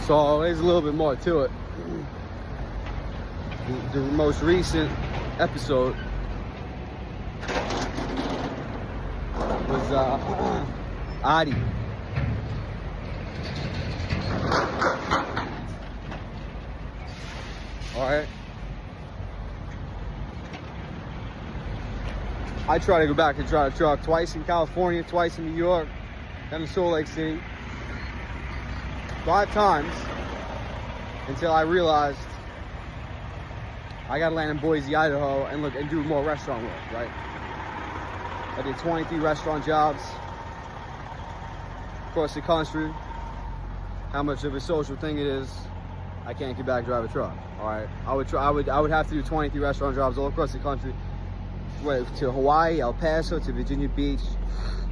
So there's a little bit more to it. The most recent episode was Haddi. Alright. I try to go back and try to truck twice in California, twice in New York, then in Salt Lake City. 5 times until I realized I gotta land in Boise, Idaho and look and do more restaurant work, right? I did 23 restaurant jobs across the country. How much of a social thing it is, I can't get back drive a truck. All right, I would have to do 23 restaurant jobs all across the country, to Hawaii, El Paso, to Virginia Beach,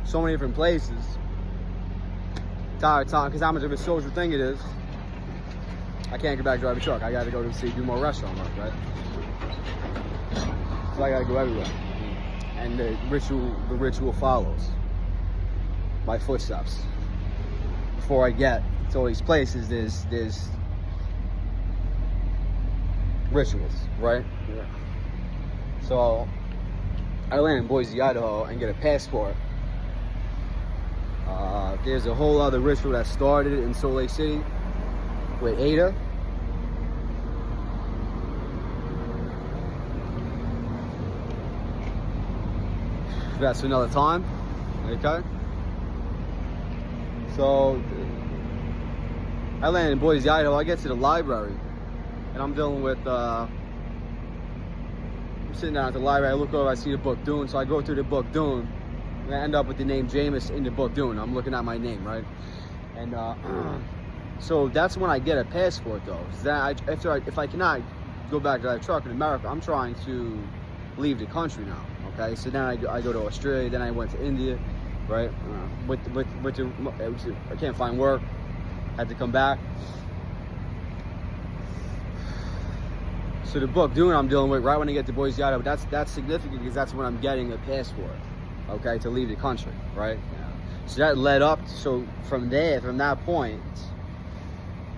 so many different places. Tired time, because how much of a social thing it is, I can't get back drive a truck. I got to go to the city, do more restaurant work, right? So I got to go everywhere, and the ritual follows my footsteps. Before I get to all these places, there's rituals, right? Yeah. So I land in Boise, Idaho, and get a passport. There's a whole other ritual that started in Salt Lake City with Ada. That's another time, okay? So I land in Boise, Idaho. I get to the library, and I'm dealing with, I'm sitting down at the library. I look over, I see the book Dune, so I go through the book Dune, and I end up with the name Jameis in the book Dune. I'm looking at my name, right? And so that's when I get a passport, though. If I cannot go back to that truck in America, I'm trying to leave the country now. Okay, so then I go to Australia, then I went to India, right? I can't find work, had to come back. So the book Dune I'm dealing with right when I get to Boise, Idaho, that's significant because that's when I'm getting a passport, okay, to leave the country, right? Yeah. So that led up, so from that point,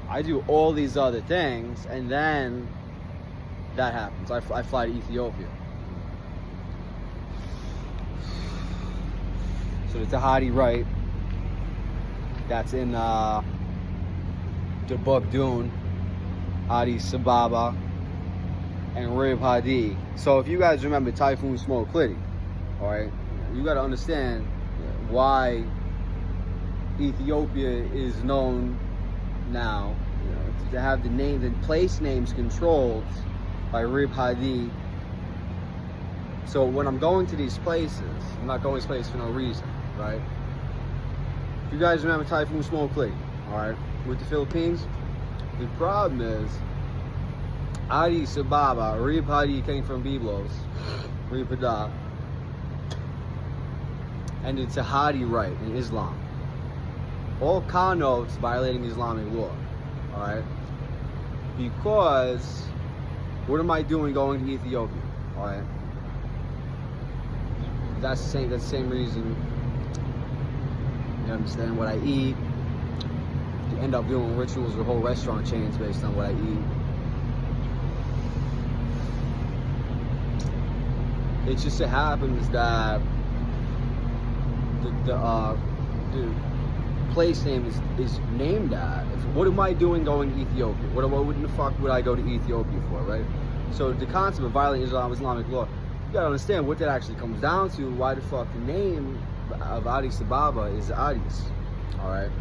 I do all these other things, and then that happens. I fly to Ethiopia. So the Tahaddi Rite, that's in the book Dune, Addis, Ababa, and Haddi. So if you guys remember Typhoon smoked Clitty, all right, you got to understand why Ethiopia is known now, to have the place names controlled by Haddi. So when I'm going to these places, I'm not going to these places for no reason, right? If you guys remember Typhoon smoked Clitty, all right, with the Philippines, the problem is Addis, Ababa, Haddi came from Biblos, Pada, and the Tahaddi Rite in Islam. All connotes violating Islamic law, all right? Because what am I doing going to Ethiopia, all right? That's the same reason. You understand what I eat. You end up doing rituals with whole restaurant chains based on what I eat. It just so happens that the place name is named that. What am I doing going to Ethiopia? What in the fuck would I go to Ethiopia for, right? So the concept of violating Islamic law, you gotta understand what that actually comes down to. Why the fuck the name of Addis Ababa is Addis, all right?